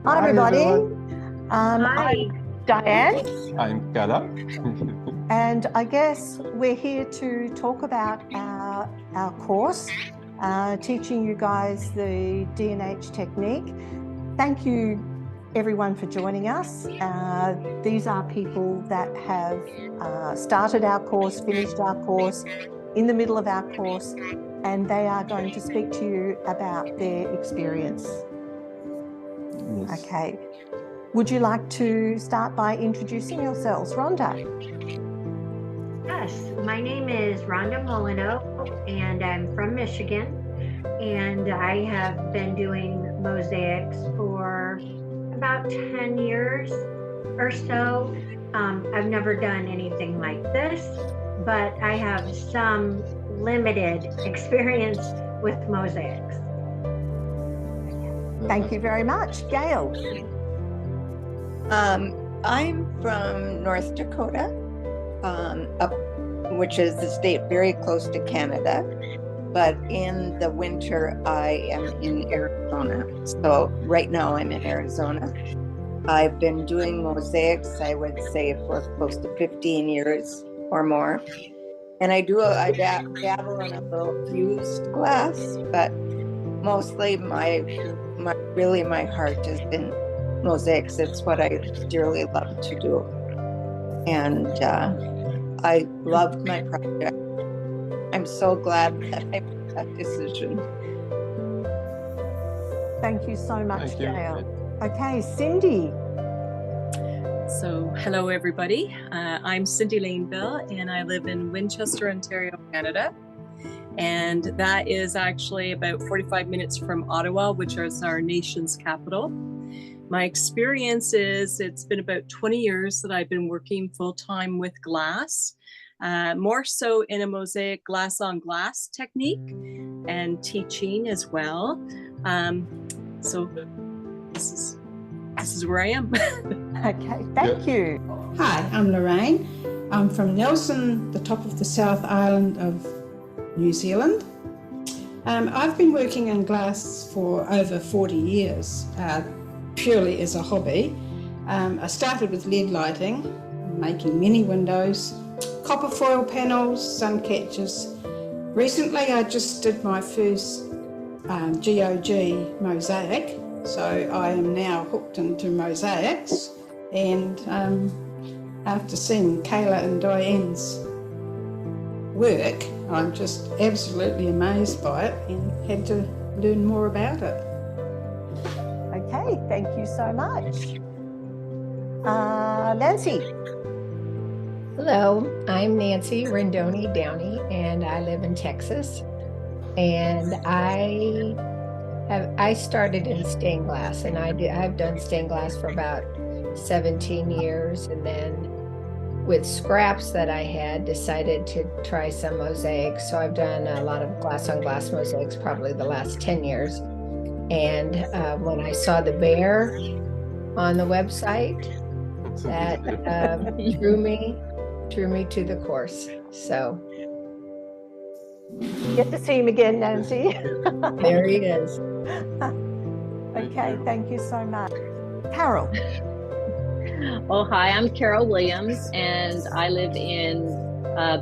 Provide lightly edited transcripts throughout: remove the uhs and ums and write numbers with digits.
Hi, everybody. Hi. I'm Dianne. I'm Jarda. And I guess we're here to talk about our course, teaching you guys the D&H technique. Thank you, everyone, for joining us. These are people that have started our course, finished our course, in the middle of our course, and they are going to speak to you about their experience. Yes. Okay. Would you like to start by introducing yourselves? Rhonda? Yes, my name is Rhonda Molyneux, and I'm from Michigan, and I have been doing mosaics for about 10 years or so. I've never done anything like this, but I have some limited experience with mosaics. Thank you very much. Gail? I'm from North Dakota, which is the state very close to Canada, but in the winter I am in Arizona. So right now I'm in Arizona. I've been doing mosaics, I would say, for close to 15 years or more. And I dabble in a little fused glass, but mostly my heart is in mosaics. It's what I dearly love to do. And I loved my project. I'm so glad that I made that decision. Thank you so much, Thank you. Gail. Okay, Cindy. So hello, everybody. I'm Cindy Laneville, and I live in Winchester, Ontario, Canada. And that is actually about 45 minutes from Ottawa, which is our nation's capital. My experience is it's been about 20 years that I've been working full-time with glass, more so in a mosaic glass-on-glass technique and teaching as well. So this is where I am. Okay, thank you. Hi, I'm Lorraine. I'm from Nelson, the top of the South Island of New Zealand. I've been working in glass for over 40 years, purely as a hobby. I started with lead lighting, making mini windows, copper foil panels, sun catchers. Recently I just did my first GOG mosaic, so I am now hooked into mosaics, and after seeing Kayla and Dianne's work, I'm just absolutely amazed by it and had to learn more about it. Okay, thank you so much. Nancy? Hello, I'm Nancy Rendoni Downey, and I live in Texas. And I started in stained glass, and I've done stained glass for about 17 years, and then with scraps that I had, decided to try some mosaics. So I've done a lot of glass-on-glass mosaics probably the last 10 years. And when I saw the bear on the website, that drew me to the course. So Get to see him again, Nancy. there he is. Okay, thank you so much. Carol? Oh, hi, I'm Carol Williams, and I live in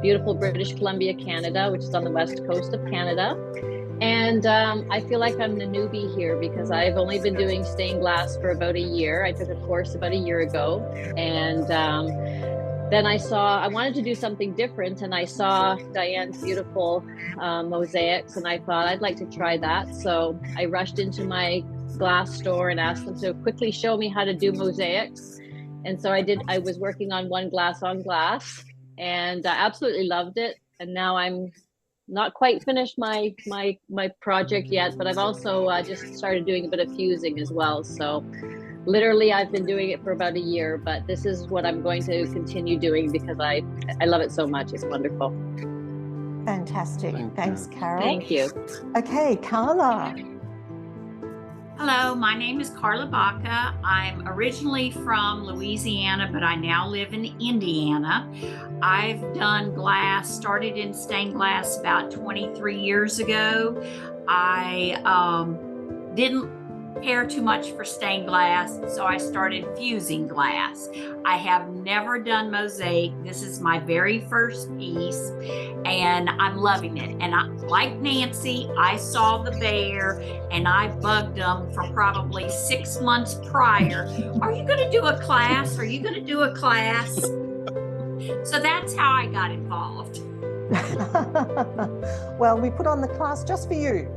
beautiful British Columbia, Canada, which is on the west coast of Canada. And I feel like I'm the newbie here because I've only been doing stained glass for about a year. I took a course about a year ago, and then I wanted to do something different, and I saw Dianne's beautiful mosaics, and I thought I'd like to try that. So I rushed into my glass store and asked them to quickly show me how to do mosaics. And so I did. I was working on one glass on glass, and I absolutely loved it. And now I'm not quite finished my project yet, but I've also just started doing a bit of fusing as well. So literally I've been doing it for about a year, but this is what I'm going to continue doing because I love it so much. It's wonderful. Fantastic. Thanks, Carol. Thank you. Okay, Carla. Hello, my name is Carla Baca. I'm originally from Louisiana, but I now live in Indiana. I've done glass, started in stained glass about 23 years ago. I didn't care too much for stained glass, so I started fusing glass. I have never done mosaic. This is my very first piece, and I'm loving it. And like Nancy, I saw the bear and I bugged them for probably 6 months prior. Are you going to do a class? Are you going to do a class? So that's how I got involved. Well, we put on the class just for you.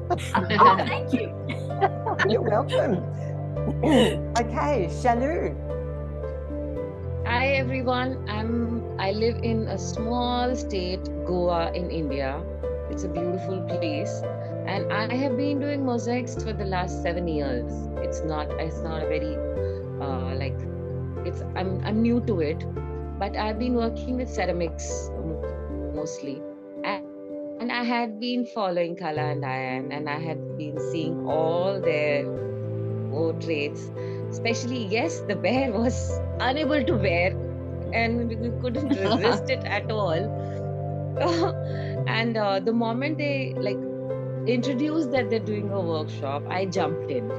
Oh, thank you. You're welcome. Okay, Chikhaoui. Hi everyone, I live in a small state, Goa in India. It's a beautiful place, and I have been doing mosaics for the last 7 years. It's not a very I'm new to it, but I've been working with ceramics mostly, and I had been following Kala and Dianne, and I had been seeing all their traits. Especially, yes, the bear was unable to bear, and we couldn't resist it at all. And the moment they introduced that they're doing a workshop, I jumped in.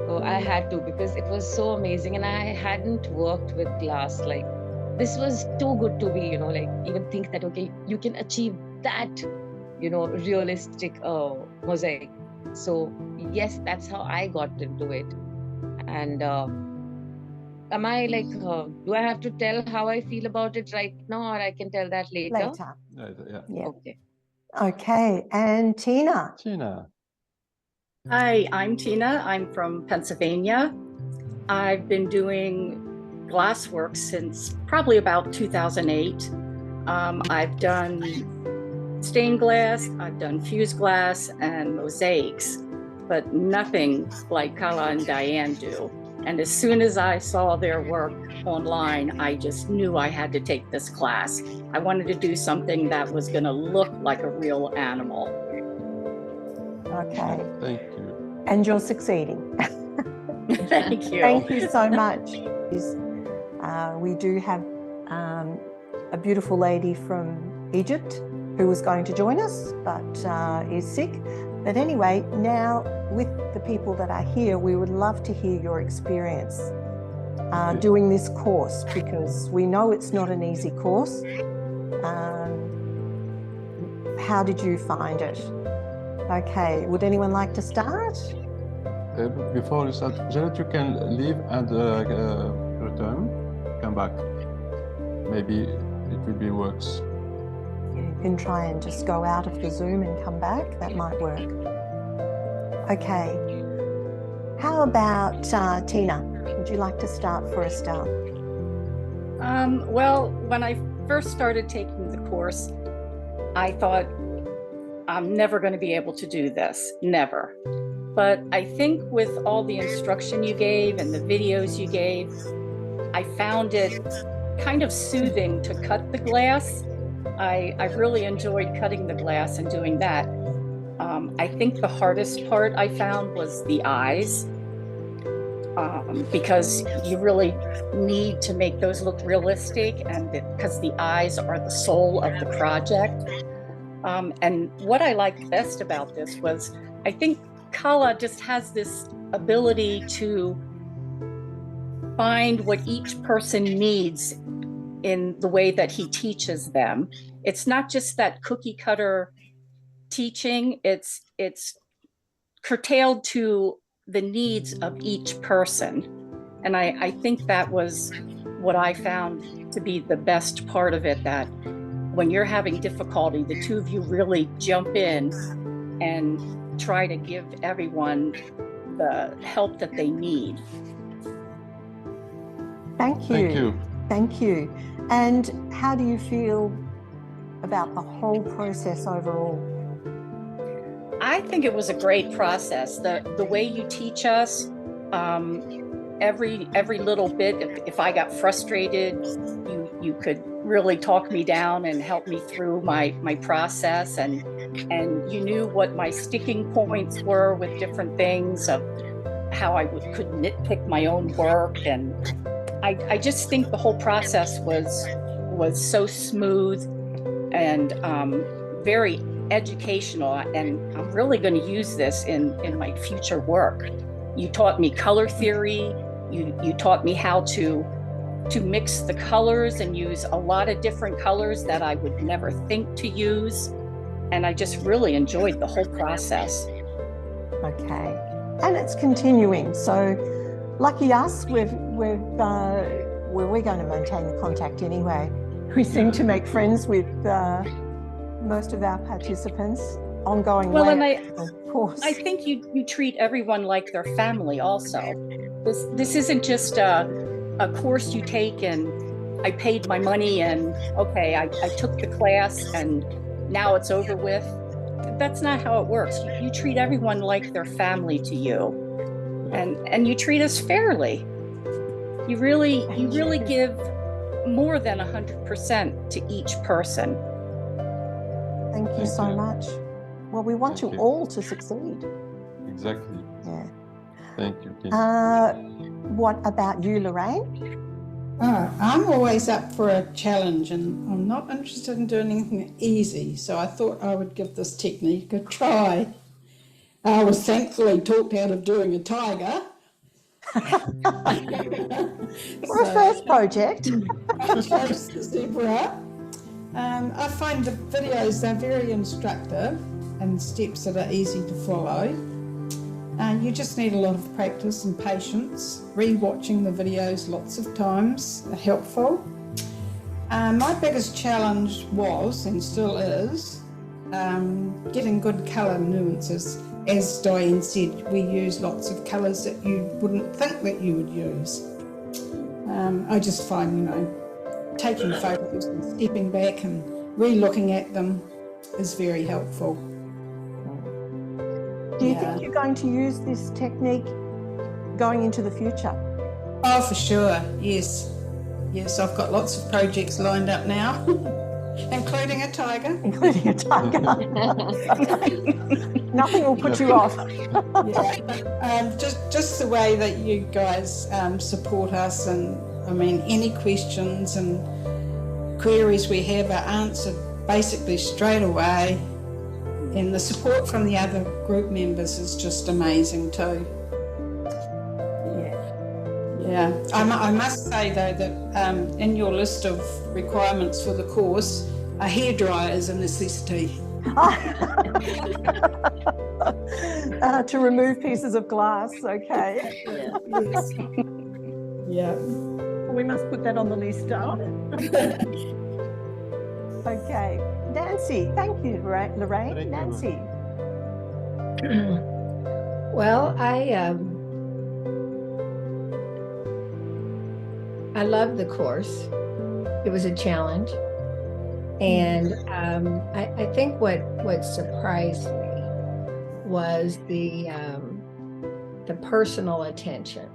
So I had to, because it was so amazing, and I hadn't worked with glass. This was too good to be, even think that, okay, you can achieve that, realistic mosaic. So yes, that's how I got into it. And am I do I have to tell how I feel about it right now, or I can tell that later? Yeah. Okay. Okay, and Tina. Tina. Hi, I'm Tina. I'm from Pennsylvania. I've been doing glasswork since probably about 2008. I've done stained glass, I've done fused glass and mosaics, but nothing like Kala and Dianne do. And as soon as I saw their work online, I just knew I had to take this class. I wanted to do something that was going to look like a real animal. Okay. Thank you. And you're succeeding. Thank you. Thank you so much. We do have a beautiful lady from Egypt who was going to join us, but is sick. But anyway, now with the people that are here, we would love to hear your experience doing this course, because we know it's not an easy course. How did you find it? Okay, would anyone like to start? Before you start, Janet, you can leave and return, come back. Maybe it will be works. You can try and just go out of the Zoom and come back. That might work. Okay. How about Tina? Would you like to start for a start? Well, when I first started taking the course, I thought, I'm never going to be able to do this, never. But I think with all the instruction you gave and the videos you gave, I found it kind of soothing to cut the glass. I really enjoyed cutting the glass and doing that. I think the hardest part I found was the eyes, because you really need to make those look realistic, and because the eyes are the soul of the project. And what I liked best about this was, I think Kala just has this ability to find what each person needs in the way that he teaches them. It's not just that cookie cutter teaching, it's curtailed to the needs of each person. And I think that was what I found to be the best part of it, that when you're having difficulty, the two of you really jump in and try to give everyone the help that they need. Thank you. Thank you. Thank you. And how do you feel about the whole process overall? I think it was a great process. The way you teach us, every little bit, if I got frustrated, you could really talk me down and help me through my process, and you knew what my sticking points were with different things, of how I could nitpick my own work. And I just think the whole process was so smooth and very educational, and I'm really going to use this in my future work. You taught me color theory. You taught me how to mix the colors and use a lot of different colors that I would never think to use. And I just really enjoyed the whole process. Okay, and it's continuing. So lucky us, we're going to maintain the contact anyway. We seem to make friends with most of our participants. Ongoing. Well, and of course, I think you treat everyone like their family also. This isn't just a course you take and I paid my money and okay, I took the class and now it's over with. That's not how it works. You treat everyone like their family to you, and you treat us fairly. You really give more than 100% to each person. Thank you so much. Well, we want you all to succeed. Exactly. Yeah. Thank you. What about you, Lorraine? I'm always up for a challenge, and I'm not interested in doing anything easy, so I thought I would give this technique a try. I was thankfully talked out of doing a tiger. For a first project. I chose the zebra. I find the videos are very instructive and steps that are easy to follow. You just need a lot of practice and patience. Re-watching the videos lots of times are helpful. My biggest challenge was, and still is, getting good colour nuances. As Dianne said, we use lots of colours that you wouldn't think that you would use. I just find, taking photos and stepping back and re-looking at them is very helpful. Do you think you're going to use this technique going into the future? Oh, for sure, yes. Yes, I've got lots of projects lined up now, including a tiger. Including a tiger. Nothing will put you off. Just the way that you guys support us, and I mean, any questions and queries we have are answered basically straight away. And the support from the other group members is just amazing too. Yeah. I must say though that in your list of requirements for the course, a hairdryer is a necessity. To remove pieces of glass, okay. Yes. Yeah. We must put that on the list. Okay. Nancy, thank you, Lorraine. Nancy. Well, I loved the course. It was a challenge, and I think what surprised me was the personal attention.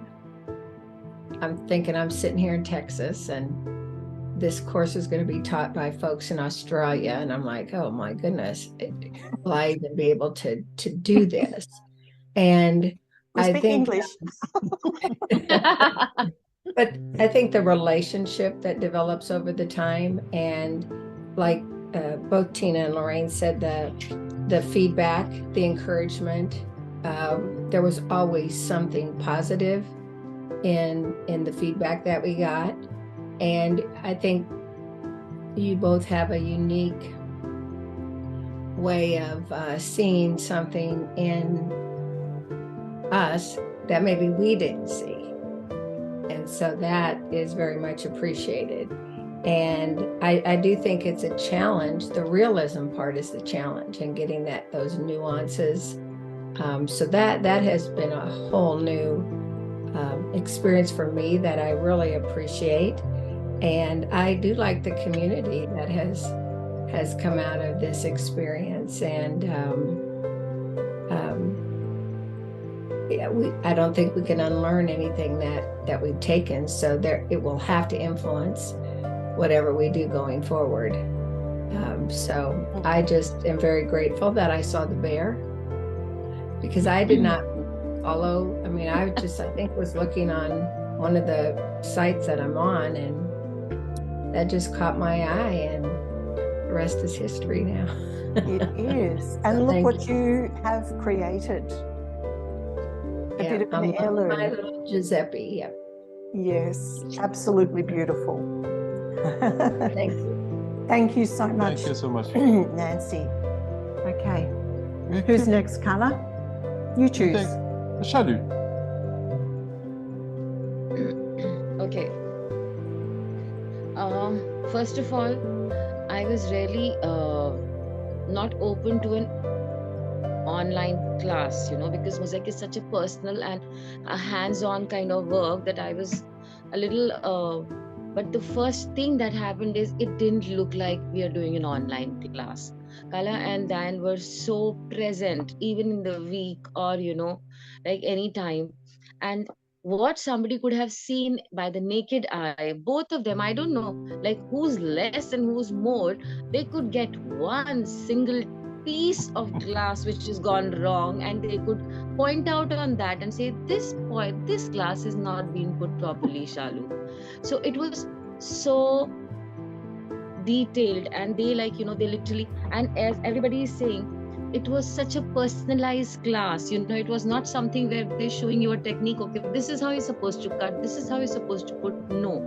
I'm thinking I'm sitting here in Texas, and this course is going to be taught by folks in Australia, and I'm like, oh my goodness, will I even be able to do this? And I think English. but I think the relationship that develops over the time, and like both Tina and Lorraine said, the feedback, the encouragement, there was always something positive in the feedback that we got. And I think you both have a unique way of seeing something in us that maybe we didn't see. And so that is very much appreciated. And I do think it's a challenge. The realism part is the challenge, and getting those nuances. So that has been a whole new experience for me that I really appreciate. And I do like the community that has come out of this experience. And I don't think we can unlearn anything that we've taken. So it will have to influence whatever we do going forward. So I just am very grateful that I saw the bear, because I did not follow. I mean, I think was looking on one of the sites that I'm on, and that just caught my eye, and the rest is history now. It is. And look Thank what you have created. A bit of an my heirloom. little Giuseppe. Yeah. Yes, absolutely beautiful. Thank you. Thank you so much. Thank you so much. Nancy. Okay. Who's next, Carla? You choose. Chikhaoui. Okay. First of all, I was really not open to an online class, because Mosaic is such a personal and a hands-on kind of work that I was a little, but the first thing that happened is it didn't look like we are doing an online class. Kala and Dianne were so present, even in the week or, like any time. And what somebody could have seen by the naked eye, both of them, I don't know, like who's less and who's more, they could get one single piece of glass which has gone wrong, and they could point out on that and say, this glass is not being put properly, Shalu. So it was so detailed, and they they literally, and as everybody is saying, it was such a personalized class. It was not something where they're showing you a technique. Okay, this is how you're supposed to cut, this is how you're supposed to put. No,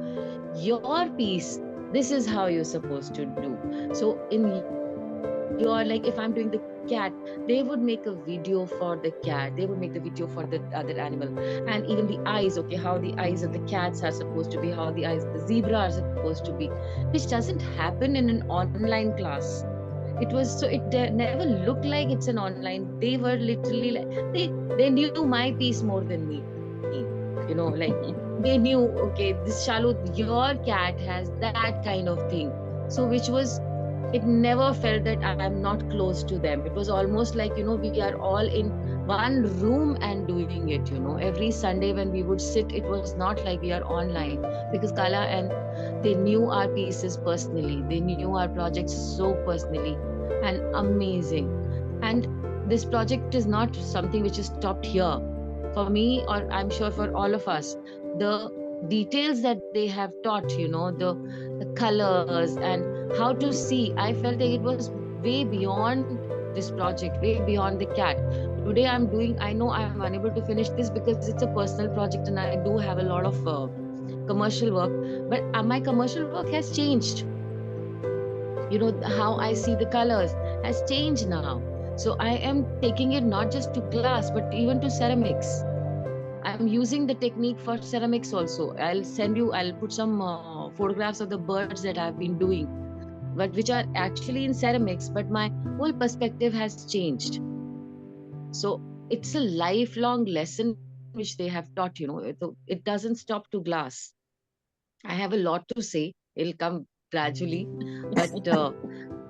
your piece, this is how you're supposed to do. So in your, like, if I'm doing the cat, they would make a video for the cat, they would make the video for the other animal, and even the eyes, okay, how the eyes of the cats are supposed to be, how the eyes of the zebra are supposed to be, which doesn't happen in an online class. It was so, it never looked like it's an online. They were literally like, they knew my piece more than me, like they knew, okay, this Shalu, your cat has that kind of thing. So which was, it never felt that I'm not close to them. It was almost like, we are all in one room and doing it, every Sunday when we would sit, it was not like we are online, because Kala and they knew our pieces personally. They knew our projects so personally and amazing. And this project is not something which is stopped here. For me, or I'm sure for all of us, the details that they have taught, the colors and how to see, I felt like it was way beyond this project, way beyond the cat. Today I know I'm unable to finish this because it's a personal project and I do have a lot of commercial work, but my commercial work has changed. How I see the colors has changed now. So I am taking it not just to glass, but even to ceramics. I'm using the technique for ceramics also. I'll put some photographs of the birds that I've been doing, but which are actually in ceramics, but my whole perspective has changed. So it's a lifelong lesson which they have taught, it doesn't stop to glass. I have a lot to say. It'll come gradually, but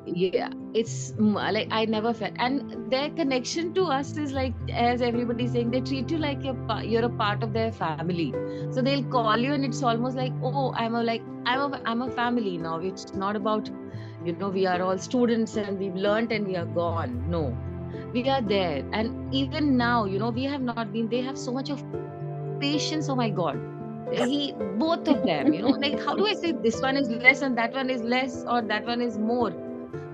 yeah, it's like I never felt, and their connection to us is like, as everybody's saying, they treat you like you're a part of their family. So they'll call you and it's almost like, oh, I'm a family now. It's not about, we are all students and we've learned and we are gone. No, we are there. And even now, we have not been, they have so much of patience. Oh my God. Both of them, like, how do I say this one is less and that one is less, or that one is more?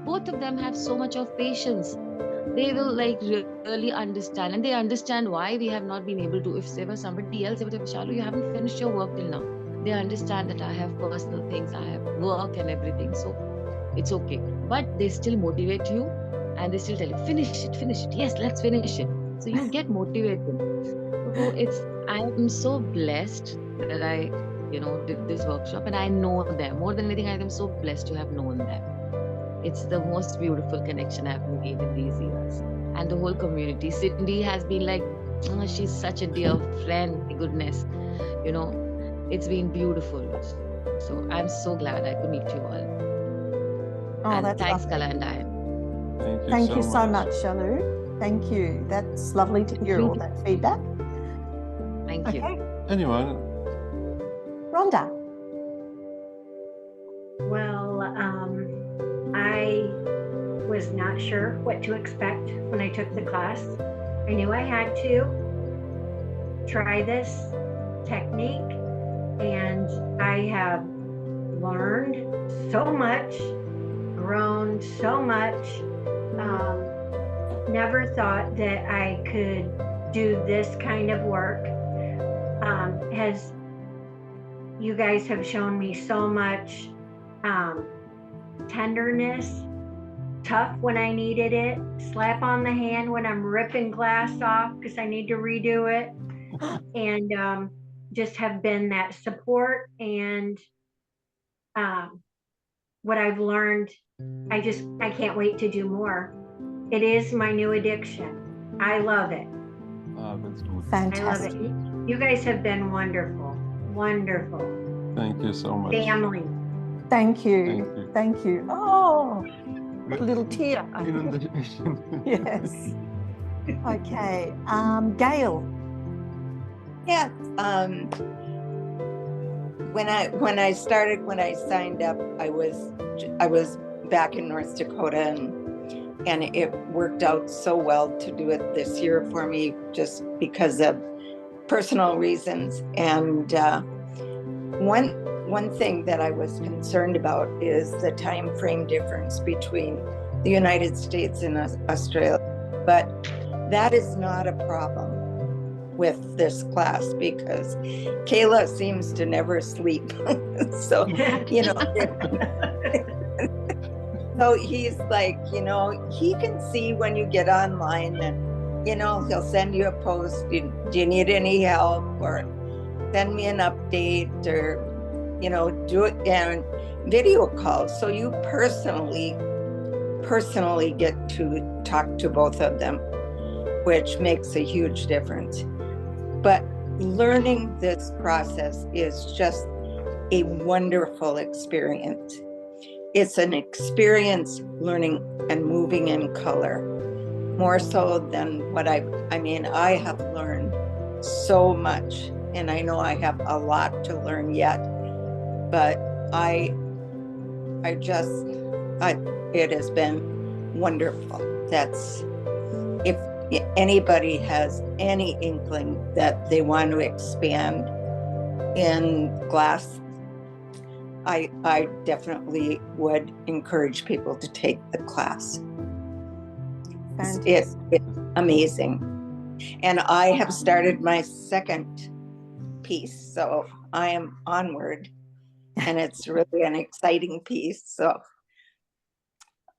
Both of them have so much of patience. They will like really understand, and they understand why we have not been able to. If there was somebody else, they would have, Shalu, you haven't finished your work till now. They understand that I have personal things, I have work and everything, so it's okay. But they still motivate you, and they still tell you, finish it. Yes, let's finish it. So you get motivated. So I am so blessed that I, did this workshop, and I know them more than anything. I am so blessed to have known them. It's the most beautiful connection I've made in these years. And the whole community. Cindy has been like, oh, she's such a dear friend. My goodness. It's been beautiful. So I'm so glad I could meet you all. Oh, and that's thanks, lovely. Kala and Dianne. Thank you so much, Shalu. Thank you. That's lovely to hear all that feedback. Thank you. Anyone? Rhonda. Well, I was not sure what to expect when I took the class. I knew I had to try this technique, and I have learned so much, grown so much, Never thought that I could do this kind of work. As you guys have shown me so much tenderness, tough when I needed it, slap on the hand when I'm ripping glass off because I need to redo it, and just have been that support. And what I've learned, I can't wait to do more. It is my new addiction. I love it. That's good. Fantastic. I love it. You guys have been wonderful. Wonderful. Thank you so much. Family. Thank you. Thank you. Thank you. Oh, a little tear. Inundation. Yes. Okay. Gail. Yeah. When I signed up, I was back in North Dakota, and it worked out so well to do it this year for me, just because of personal reasons. And one thing that I was concerned about is the time frame difference between the United States and Australia. But that is not a problem with this class, because Kayla seems to never sleep. So, you know, so he's like, you know, he can see when you get online, and, you know, he'll send you a post, do you need any help, or send me an update, or, you know, do it and video calls. So you personally get to talk to both of them, which makes a huge difference. But learning this process is just a wonderful experience. It's an experience learning and moving in color, more so than what I have learned so much, and I know I have a lot to learn yet, but it has been wonderful. That's, if anybody has any inkling that they want to expand in glass, I definitely would encourage people to take the class. It's amazing. And I have started my second piece, so I am onward, and it's really an exciting piece. So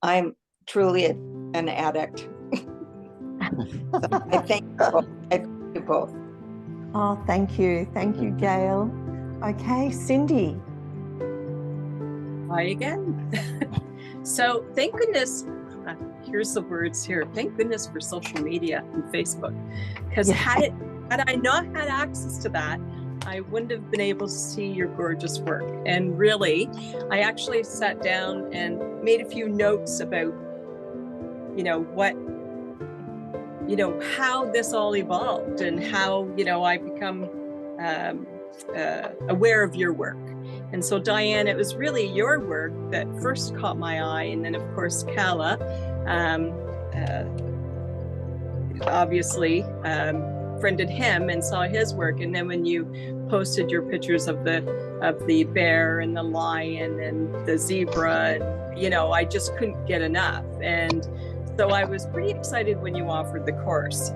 I'm truly an addict. So I thank you both. Oh, thank you. Thank you, Gail. Okay, Cindy. Hi again. So thank goodness, here's the words here. Thank goodness for social media and Facebook, because had I not had access to that, I wouldn't have been able to see your gorgeous work. And really, I actually sat down and made a few notes about, you know, how this all evolved, and how, you know, I become aware of your work. And so, Dianne, it was really your work that first caught my eye. And then, of course, Kala, obviously, friended him and saw his work. And then when you posted your pictures of the bear and the lion and the zebra, and, you know, I just couldn't get enough. And so I was pretty excited when you offered the course.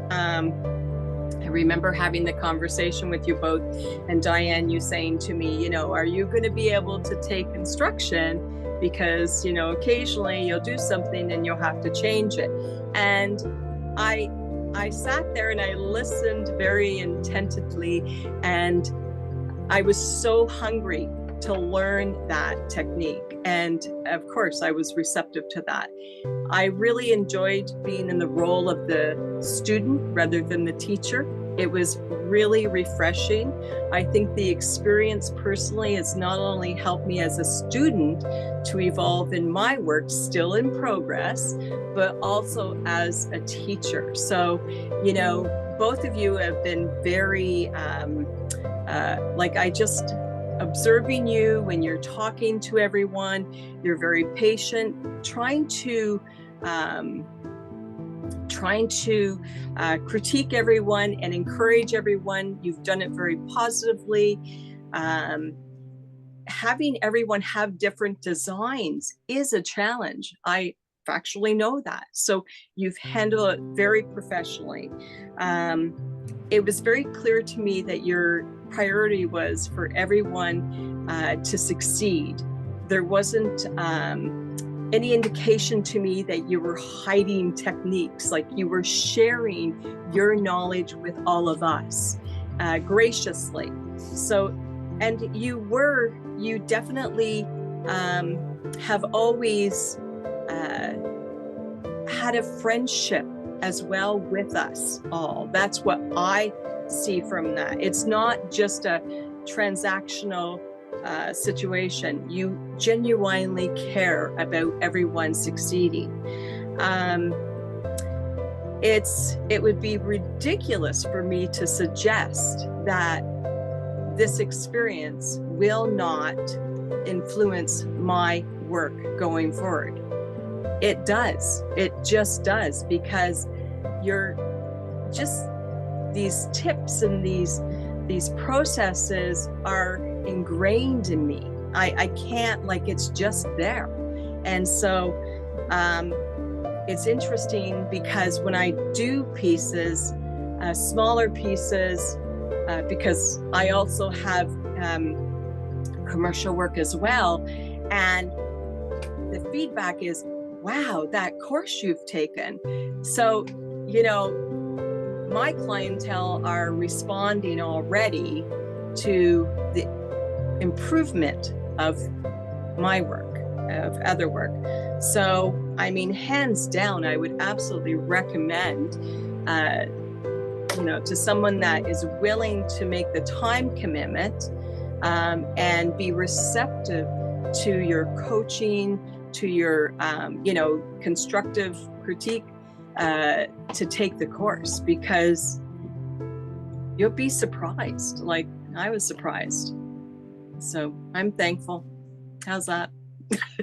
I remember having the conversation with you both, and Dianne, you saying to me, you know, are you going to be able to take instruction? Because, you know, occasionally you'll do something and you'll have to change it. And I sat there and I listened very attentively, and I was so hungry to learn that technique. And of course, I was receptive to that. I really enjoyed being in the role of the student rather than the teacher. It was really refreshing. I think the experience personally has not only helped me as a student to evolve in my work, still in progress, but also as a teacher. So, you know, both of you have been very, observing you when you're talking to everyone. You're very patient, trying to critique everyone and encourage everyone. You've done it very positively. Having everyone have different designs is a challenge. I factually know that. So you've handled it very professionally. It was very clear to me that your priority was for everyone to succeed. There wasn't any indication to me that you were hiding techniques, like you were sharing your knowledge with all of us graciously. So, and you definitely have always had a friendship as well with us all. That's what I see from that. It's not just a transactional situation. You genuinely care about everyone succeeding. It would be ridiculous for me to suggest that this experience will not influence my work going forward. It does. It just does, because you're just, these tips and these processes are ingrained in me. I can't, like, it's just there. And so it's interesting because when I do pieces, smaller pieces, because I also have commercial work as well, and the feedback is, wow, that course you've taken. So, you know, my clientele are responding already to the improvement of my work, of other work. So, I mean, hands down, I would absolutely recommend, you know, to someone that is willing to make the time commitment and be receptive to your coaching, to your, you know, constructive critique, to take the course, because you'll be surprised. Like, I was surprised. So I'm thankful. How's that?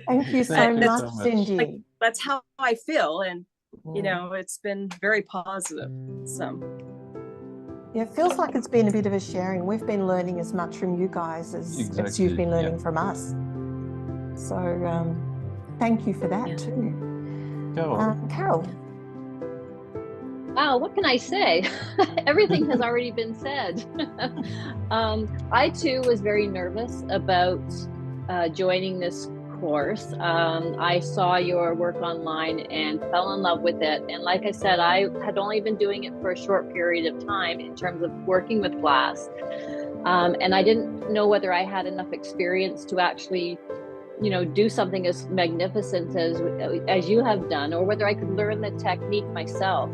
Thank you so much, Cindy. Like, that's how I feel. And, you know, it's been very positive. So. Yeah, it feels like it's been a bit of a sharing. We've been learning as much from you guys as you've been learning from us. So thank you for that too. Carol. Wow, what can I say? Everything has already been said. I too was very nervous about joining this course. I saw your work online and fell in love with it. And like I said, I had only been doing it for a short period of time in terms of working with glass. And I didn't know whether I had enough experience to actually, you know, do something as magnificent as you have done, or whether I could learn the technique myself.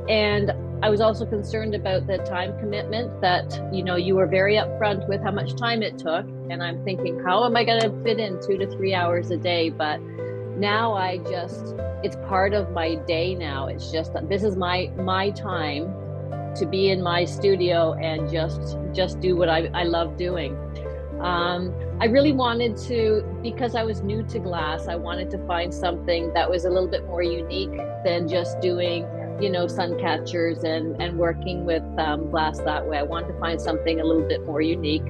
And I was also concerned about the time commitment, that, you know, you were very upfront with how much time it took. And I'm thinking, how am I going to fit in 2 to 3 hours a day? But now it's part of my day now. It's just, this is my time to be in my studio and just do what I love doing. I really wanted to, because I was new to glass, I wanted to find something that was a little bit more unique than just doing, you know, sun catchers and working with glass that way. I wanted to find something a little bit more unique.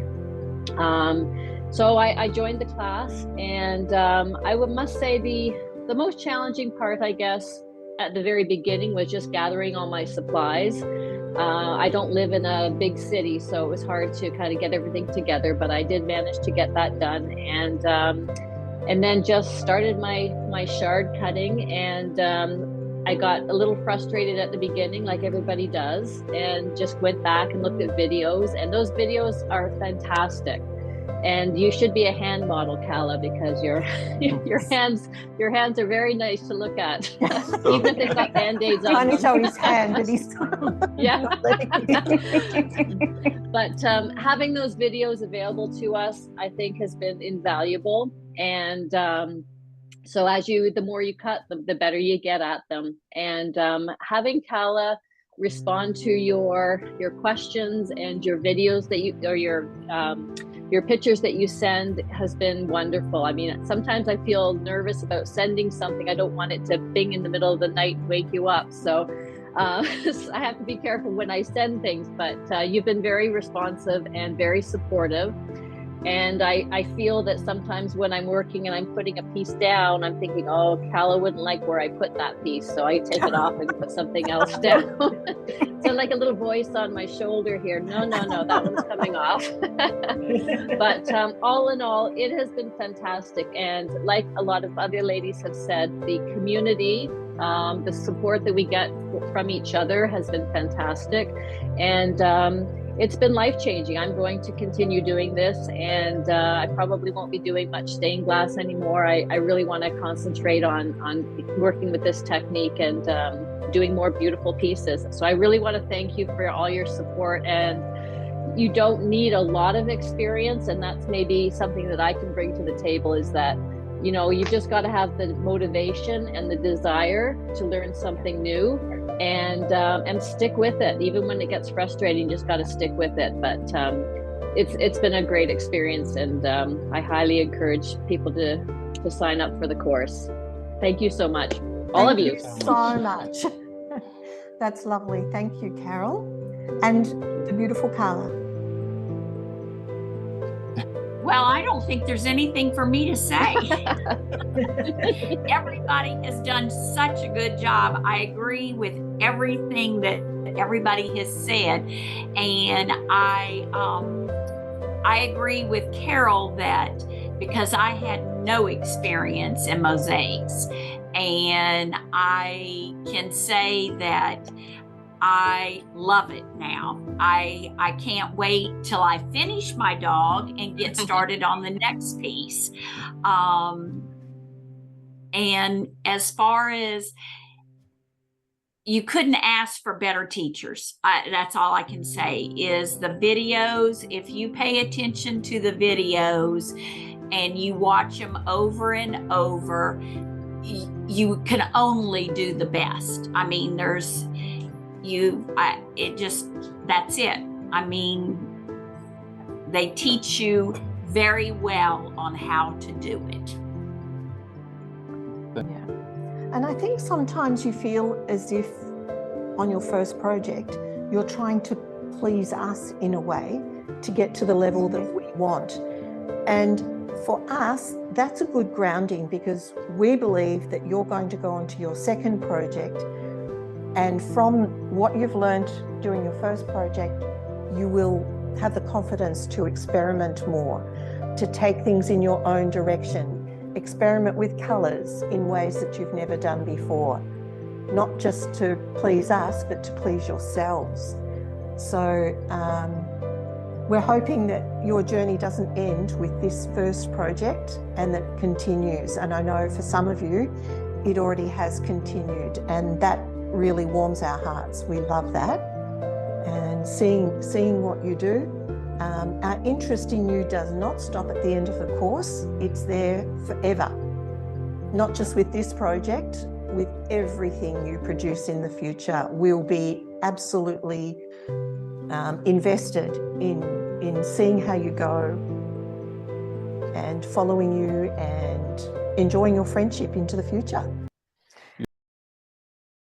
So I joined the class, and I must say the most challenging part, I guess, at the very beginning was just gathering all my supplies. I don't live in a big city, so it was hard to kind of get everything together, but I did manage to get that done. And then just started my shard cutting, and I got a little frustrated at the beginning, like everybody does, and just went back and looked at videos, and those videos are fantastic. And you should be a hand model, Kala, because your hands are very nice to look at, even if they've got band-aids on. Trying to show his hand, but he's yeah. But having those videos available to us, I think, has been invaluable. And so the more you cut them, the better you get at them. And having Kala respond to your questions and your videos or your pictures that you send has been wonderful. I mean, sometimes I feel nervous about sending something. I don't want it to bing in the middle of the night and wake you up. So I have to be careful when I send things, but you've been very responsive and very supportive. And I feel that sometimes when I'm working and I'm putting a piece down, I'm thinking, oh, Calla wouldn't like where I put that piece, so I take it off and put something else down. So like a little voice on my shoulder here, no, that one's coming off. But all in all, it has been fantastic. And like a lot of other ladies have said, the community, the support that we get from each other has been fantastic. And it's been life-changing. I'm going to continue doing this, and I probably won't be doing much stained glass anymore. I really want to concentrate on working with this technique and doing more beautiful pieces. So I really want to thank you for all your support. And you don't need a lot of experience, and that's maybe something that I can bring to the table, is that, you know, you just got to have the motivation and the desire to learn something new, and stick with it. Even when it gets frustrating, you just got to stick with it. But it's been a great experience, and I highly encourage people to sign up for the course. Thank you so much, all of you. Thank you so much. That's lovely. Thank you, Carol, and the beautiful Calla. Well, I don't think there's anything for me to say. Everybody has done such a good job. I agree with everything that everybody has said. And I agree with Carol that because I had no experience in mosaics, and I can say that I love it now. I can't wait till I finish my dog and get started on the next piece. And as far as, you couldn't ask for better teachers. That's all I can say is the videos. If you pay attention to the videos and you watch them over and over, you can only do the best. I mean, that's it. I mean, they teach you very well on how to do it. Yeah. And I think sometimes you feel as if on your first project, you're trying to please us in a way to get to the level that we want. And for us, that's a good grounding, because we believe that you're going to go on to your second project, and from what you've learned during your first project, you will have the confidence to experiment more, to take things in your own direction, experiment with colours in ways that you've never done before, not just to please us, but to please yourselves. So we're hoping that your journey doesn't end with this first project and that it continues. And I know for some of you, it already has continued, and that really warms our hearts. We love that. And seeing what you do. Our interest in you does not stop at the end of the course. It's there forever. Not just with this project, with everything you produce in the future. We'll be absolutely invested in seeing how you go and following you and enjoying your friendship into the future.